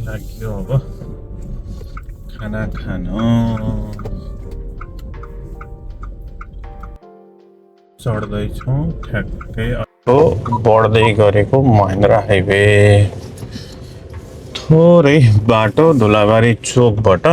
लाग्यो अब खाना खान चढ्दैछौँ ठ्याक्कै बढ्दै गरेको महेन्द्र हाइवे थोरै बाटो धुलाबारी चोकबाट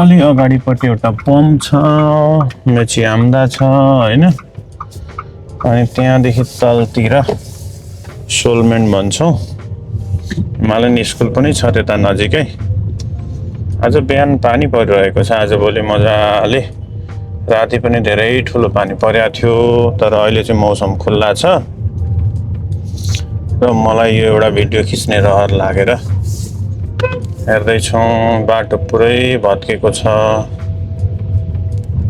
अलि अगाडिपट्टि एउटा पम्प छ मेची आम्दा छ हैन अनि त्यहाँदेखि तलतिर सोलमेन्ट भन्छौँ हिमालयन स्कुल पनि छ त्यता नजिकै आज बिहान पानी परिरहेको छ आजभोलि मजाले राति पनि धेरै ठुलो पानी परेको थियो तर अहिले चाहिँ मौसम खुल्ला छ र मलाई यो एउटा भिडियो खिच्ने रहर लागेर हेर्दैछौँ बाटो पुरै भत्केको छ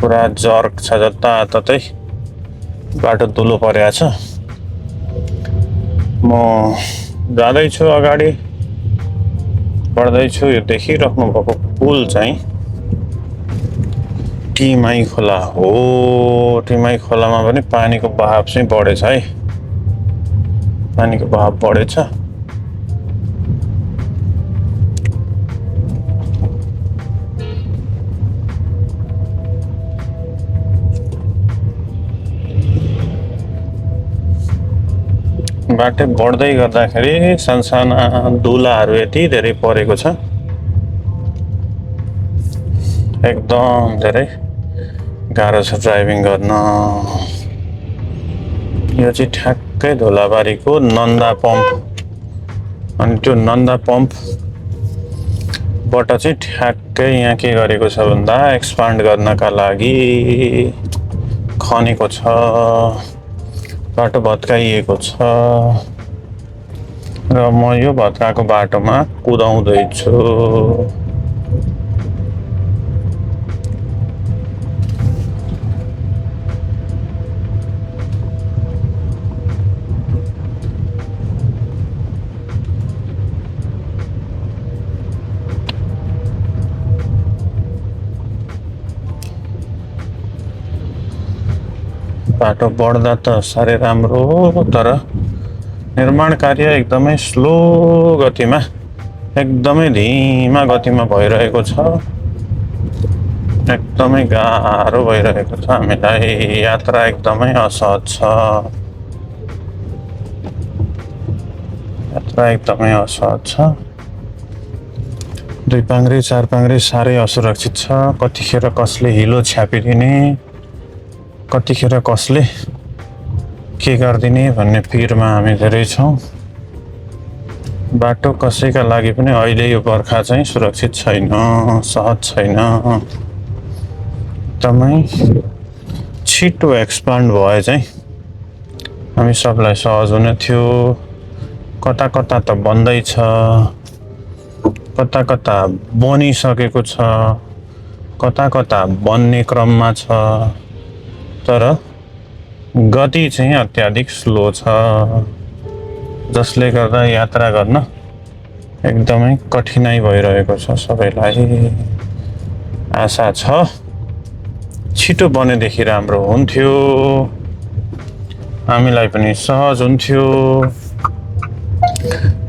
पुरा जर्क छ जताततै बाटो धुलो परेको छ म जाँदैछु अगाडि बढ्दैछु यो देखिराख्नु भएको पुल चाहिँ टिमाई खोला हो टिमाई खोलामा पनि पानीको बहाव चाहिँ बढेछ है पानीको बहाव बढेछ बाटो बढ्दै गर्दाखेरि सानसाना धुलाहरू यति धेरै परेको छ एकदम धेरै गाह्रो छ ड्राइभिङ गर्न यो चाहिँ ठ्याक्कै धुलाबारीको नन्दा पम्प अनि त्यो नन्दा पम्पबाट चाहिँ ठ्याक्कै यहाँ के गरेको छ भन्दा एक्सपान्ड गर्नका लागि खनेको छ बाटो भत्काइएको छ र म यो भत्काएको बाटोमा कुदाउँदैछु बाटो बढ्दा त साह्रै राम्रो तर निर्माण कार्य एकदमै स्लो गतिमा एकदमै धीमा गतिमा भइरहेको छ एकदमै गाह्रो भइरहेको छ हामीलाई यात्रा एकदमै असहज छ यात्रा एकदमै असहज छ दुई पाङ्ग्रे चार पाङ्ग्रे साह्रै असुरक्षित छ कतिखेर कसले हिलो छ्यापिदिने कतिखेर कसले के गरिदिने भन्ने पिरमा हामी धेरै छौँ बाटो कसैका लागि पनि अहिले यो बर्खा चाहिँ सुरक्षित छैन सहज छैन एकदमै छिटो एक्सपान्ड भए चाहिँ हामी सबलाई सहज हुने थियो कता कता त बन्दैछ कता कता बनिसकेको छ कता कता बन्ने क्रममा छ तर गति चाहिँ अत्याधिक स्लो छ जसले गर्दा यात्रा गर्न एकदमै कठिनाइ भइरहेको छ सबैलाई आशा छ छिटो बनेदेखि राम्रो हुन्थ्यो हामीलाई पनि सहज हुन्थ्यो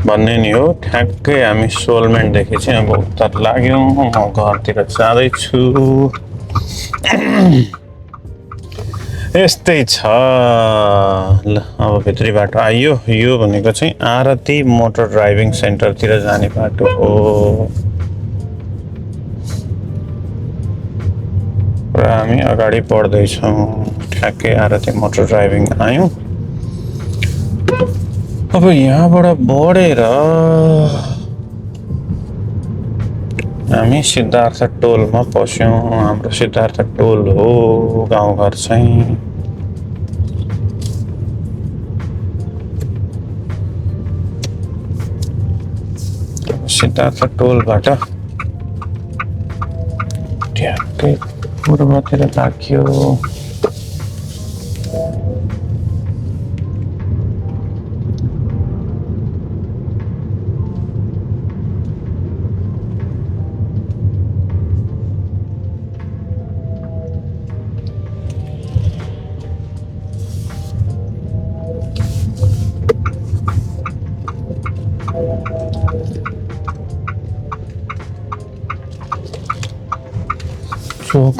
भन्ने नि हो ठ्याक्कै हामी सोलमेन्टदेखि चाहिँ अब उत्तर लाग्यौँ म घरतिर जाँदैछु यस्तै छ ल अब भित्री बाटो आइयो यो भनेको चाहिँ आरती मोटर ड्राइभिङ सेन्टरतिर जाने बाटो हो र हामी अगाडि बढ्दैछौँ ठ्याक्कै आरती मोटर ड्राइभिङ आयौँ अब यहाँबाट बढेर हामी सिद्धार्थ टोलमा पस्यौँ हाम्रो सिद्धार्थ टोल हो गाउँघर चाहिँ सिद्धार्थ टोलबाट ठ्याक्कै पूर्वतिर लाग्यो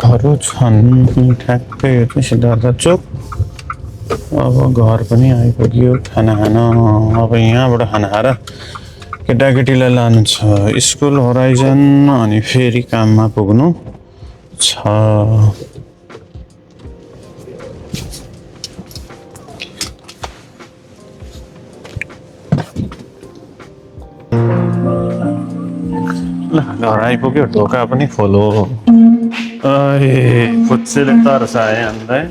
चोकहरू छन् ठ्याक्कै यो चाहिँ सिद्धार्थ चोक। अब घर पनि आइपुग्यो खाना खान। अब यहाँबाट खाना खाएर केटाकेटीलाई लानु छ स्कुल होराइजन अनि फेरि काममा पुग्नु छ। ल घर आइपुग्यो ढोका पनि खोलो। फुच्चेले तर्साए हामीलाई।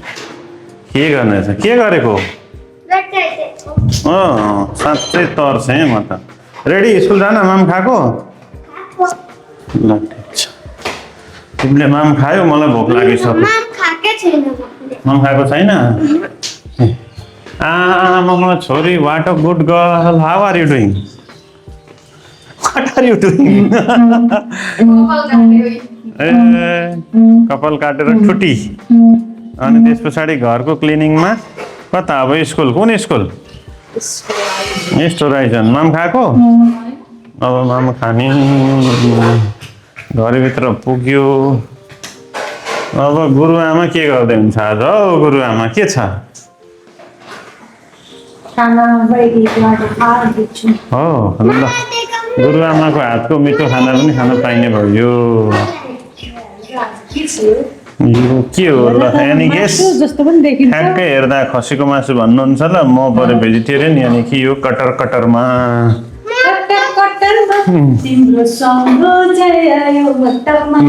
के गर्नेछ के गरेको? साँच्चै तर्सेँ म त। रेडी स्कुल जान माम खाएको? ल ठिक छ। तिमीले माम खायो मलाई भोक लागिसक्यो। माम खाएको छैन? आमा छोरी what a good girl how are you doing? What are you doing? कपाल काटेर ठुटी अनि त्यस पछाडि घरको क्लिनिङमा कता अब स्कुल कुन स्कुल? होराइजन। माम खाएको? अब माम खाने। घरभित्र पुग्यो। अब गुरुआमा के गर्दै हुन्छ आज? हौ गुरुआमा के छ? हो ल गुरुआमाको हातको मिठो खाना पनि खान पाइने भयो। यो के हो ल? यानि गेस ठ्याक्कै हेर्दा खसीको मासु भन्नुहुन्छ ल। म परे भेजिटेरियन यानि कि यो कटर कटरमा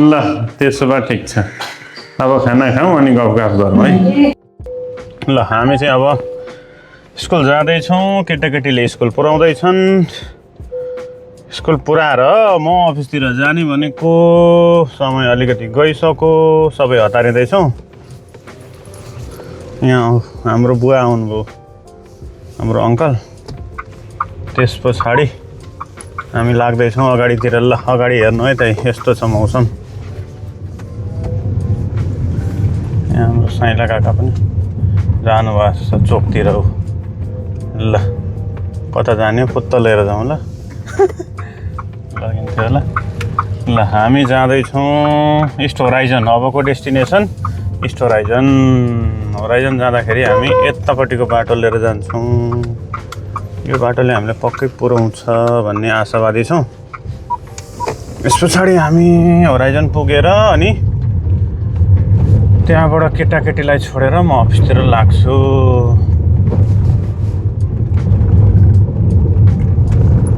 ल त्यसो भए ठिक छ। अब खाना खाउँ अनि गफगाफ गरौँ है। ल हामी चाहिँ अब स्कुल जाँदैछौँ। केटाकेटीले स्कुल पुऱ्याउँदैछन्। स्कुल पुऱ्याएर म अफिसतिर जाने भनेको समय अलिकति गइसक्यो। सबै हतारिँदैछौँ। यहाँ हाम्रो बुवा आउनुभयो हाम्रो अङ्कल। त्यस पछाडि हामी लाग्दैछौँ अगाडितिर। ल अगाडि हेर्नु है त यस्तो छ मौसम। यहाँ हाम्रो साइला काका पनि जानुभएको छ चोकतिर हो। ल कता जाने पुत्त लिएर जाउँ ल लगिन्थ्यो होला। ल हामी जाँदैछौँ इस्ट होराइजन। अबको डेस्टिनेसन इस्ट होराइजन। होराइजन जाँदाखेरि हामी यतापट्टिको बाटो लिएर जान्छौँ। यो बाटोले हामीलाई पक्कै पुऱ्याउँछ भन्ने आशावादी छौँ। यस पछाडि हामी होराइजन पुगेर अनि त्यहाँबाट केटाकेटीलाई छोडेर म अफिसतिर लाग्छु।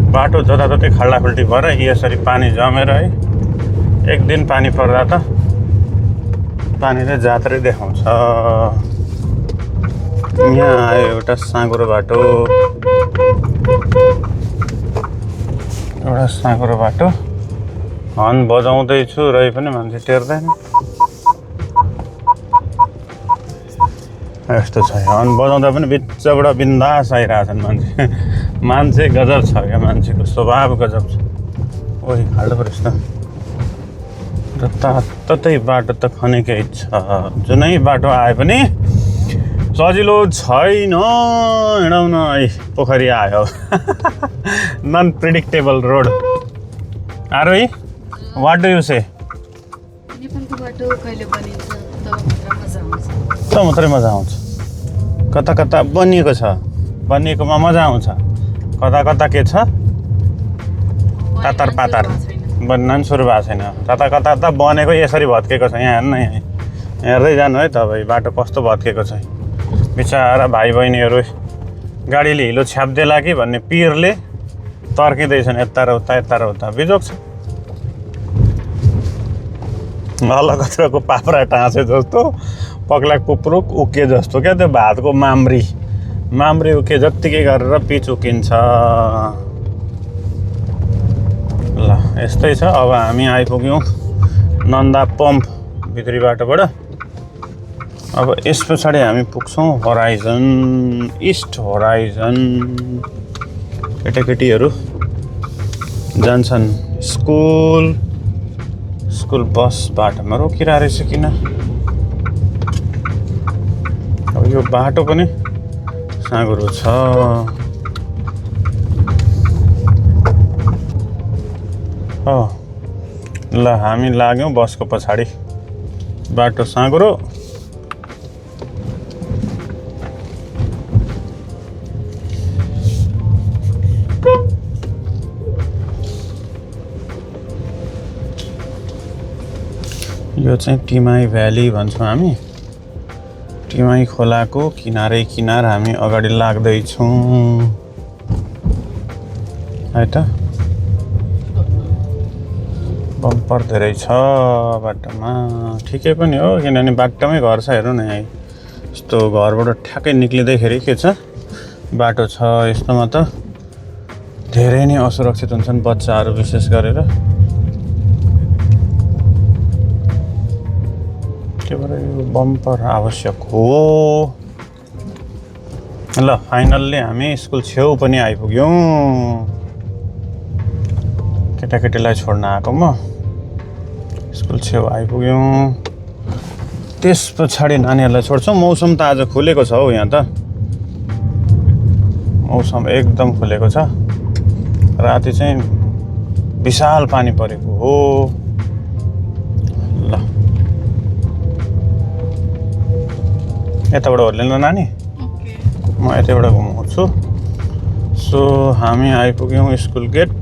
बाटो जताततै खाल्डाखुल्टी भएर यसरी पानी जमेर है एक दिन पानी पर्दा त पानीले जात्रै देखाउँछ। यहाँ आयो एउटा साँगुरो बाटो। हर्न बजाउँदैछु र पनि मान्छे टेर्दैन। यस्तो छ हर्न बजाउँदा पनि बिचबाट बिन्दास आइरहेछन् मान्छे। मान्छे गजब छ क्या। मान्छेको स्वभाव गजब छ। ओइ खाल्डो परेछ त। जताततै बाटो त खनेकै छ। जुनै बाटो आए पनि सजिलो छैन हिँडाउन। पोखरी आयो। Non predictable road. Arohi what do you say? नेपालको बाटो कहिले बनिन्छ तब मात्रै मजा आउँछ। कता कता बनिएको छ। बनिएकोमा मजा आउँछ। कता कता के छ तातार पातार बन्न पनि सुरु भएको छैन। कता कता त बनेको यसरी भत्केको छ। यहाँ हेर्नु यहाँ हेर्दै जानु है तपाईँ बाटो कस्तो भत्केको छ। बिचारा भाइ बहिनीहरू गाडीले हिलो छ्याप्देला कि भन्ने पिरले तर्किँदैछन् यता र उता बिजोग छ। अलगत्रको पाप्रा टाँसे जस्तो पक्ला कुप्रुक उके जस्तो क्या। त्यो भातको माम्री उके जत्तिकै गरेर पिच उकिन्छ। ल यस्तै छ। अब हामी आइपुग्यौँ नन्दा पम्प भित्री बाटोबाट। अब यस पछाडि हामी पुग्छौँ होराइजन इस्ट होराइजन। केटाकेटीहरू जान्छन् स्कुल बस बाटोमा रोकिरहेको रहेछ किन? अब यो बाटो पनि साँगुरो छ। ल हामी लाग्यौँ बसको पछाडि। बाटो साँघुरो यो चाहिँ टिमाई भ्याली भन्छौँ हामी टिमाई खोलाको किनारै किनार हामी अगाडि लाग्दैछौँ है त बम्पर धेरै छ बाटोमा ठिकै पनि हो किनभने बाटोमै घर छ हेर्नु न यहाँ यस्तो घरबाट ठ्याक्कै निक्लिँदैखेरि के छ बाटो छ यस्तोमा त धेरै नै असुरक्षित हुन्छन् बच्चाहरू विशेष गरेर त्यही भएर यो बम्पर आवश्यक हो ल फाइनल्ली हामी स्कुल छेउ पनि आइपुग्यौँ केटाकेटीलाई छोड्न आएको म स्कुल छेउ आइपुग्यौँ त्यस पछाडि नानीहरूलाई छोड्छौँ मौसम त आज खुलेको छ हौ यहाँ त मौसम एकदम खुलेको छ राति चाहिँ विशाल पानी परेको हो ल यताबाट ओर्लिनु नानी म यतैबाट घुमाउँछु सो हामी आइपुग्यौँ स्कुल गेट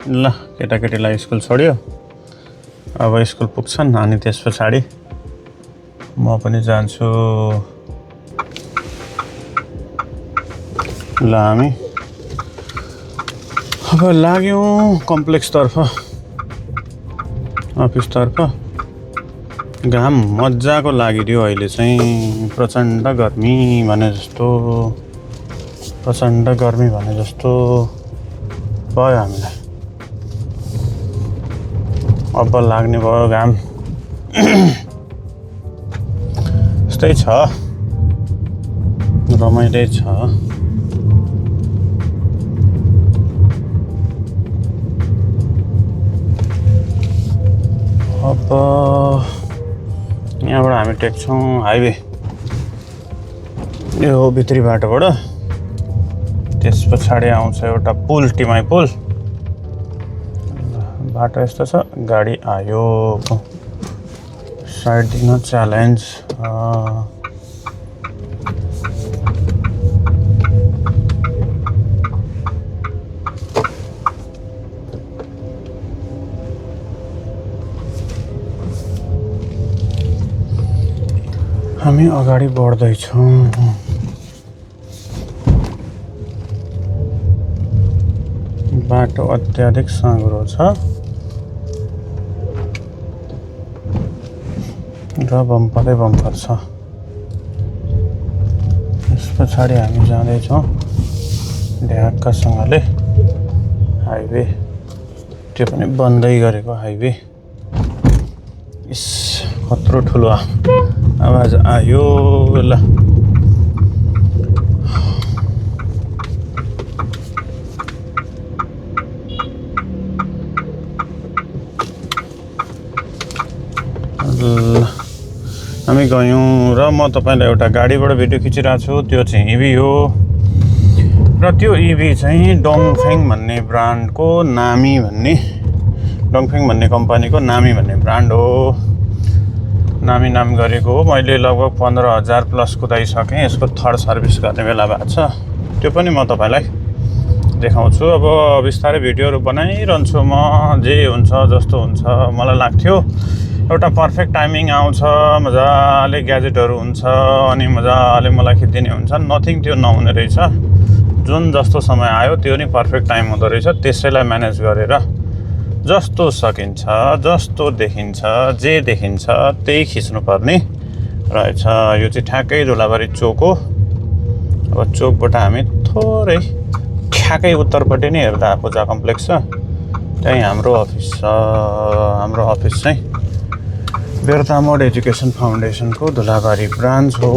ल केटाकेटीलाई स्कुल छोड्यो अब स्कुल पुग्छन् अनि त्यस पछाडि म पनि जान्छु ल हामी अब लाग्यौँ कम्प्लेक्सतर्फ अफिसतर्फ घाम मजाको लागिदियो अहिले चाहिँ प्रचण्ड गर्मी भने जस्तो भयो हामीलाई अब लाग्ने भयो घाम यस्तै छ रमाइलो छ अब यहाँबाट हामी टेक्छौँ हाइवे यो भित्री बाटोबाट त्यस पछाडि आउँछ एउटा पुल टिमाई पुल बाटो यस्तो छ गाडी आयो साइड दिन च्यालेन्ज हामी अगाडि बढ्दैछौँ बाटो अत्याधिक साँघुरो छ र बम्परै बम्पर छ यस पछाडि हामी जाँदैछौँ ढ्याक्कसँगले हाइवे त्यो पनि बन्दै गरेको हाइवे इस कत्रो ठुलो आवाज आयो ल हामी गयौँ र म तपाईँलाई एउटा गाडीबाट भिडियो खिचिरहेको छु त्यो चाहिँ इभी हो र त्यो इभी चाहिँ डोङफेङ भन्ने ब्रान्डको नामी भन्ने डोङफेङ भन्ने कम्पनीको नामी भन्ने ब्रान्ड हो नामी नाम गरेको हो मैले लगभग 15,000 प्लस कुदाइसकेँ यसको थर्ड सर्भिस गर्ने बेला भएको छ त्यो पनि म तपाईँलाई देखाउँछु अब बिस्तारै भिडियोहरू बनाइरहन्छु म जे हुन्छ जस्तो हुन्छ मलाई लाग्थ्यो एउटा पर्फेक्ट टाइमिङ आउँछ मजाले ग्याजेटहरू हुन्छ अनि मजाले मलाई खिचिदिने हुन्छ नथिङ त्यो नहुने रहेछ जुन जस्तो समय आयो त्यो नि पर्फेक्ट टाइम हुँदो रहेछ त्यसैलाई म्यानेज गरेर जस्तो सकिन्छ जस्तो देखिन्छ जे देखिन्छ त्यही खिच्नुपर्ने रहेछ यो चाहिँ ठ्याक्कै धुलाबारी चोक हो अब चोकबाट हामी थोरै ठ्याक्कै उत्तरपट्टि नै हेर्दा पूजा कम्प्लेक्स छ त्यही हाम्रो अफिस चाहिँ बेर्ता मोड एजुकेसन फाउन्डेसनको धुलाबारी ब्रान्च हो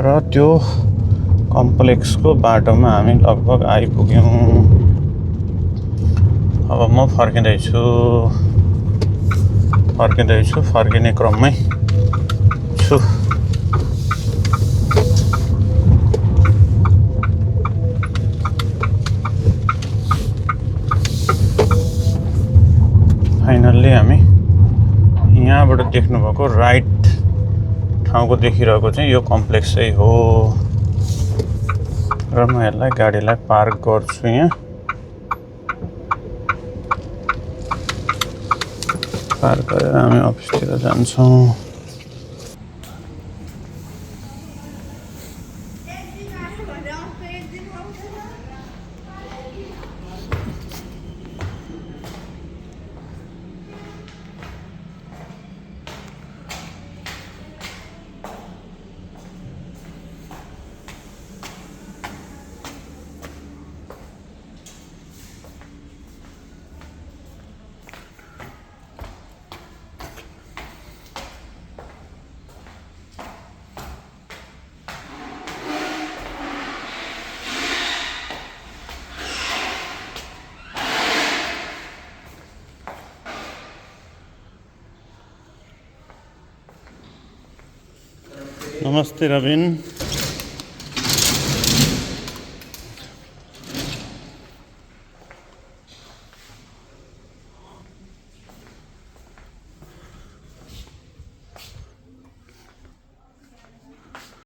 र त्यो कम्प्लेक्सको बाटोमा हामी लगभग आइपुग्यौँ अब म फर्किँदैछु फर्किने क्रममै छु फाइनल्ली हामी देख्नुभएको राइट ठाउँको देखिरहेको चाहिँ यो कम्प्लेक्स चाहिँ हो र म यसलाई गाडीलाई पार्क गर्छु यहाँ पार्क गरेर हामी अफिसतिर जान्छौँ नमस्ते रविन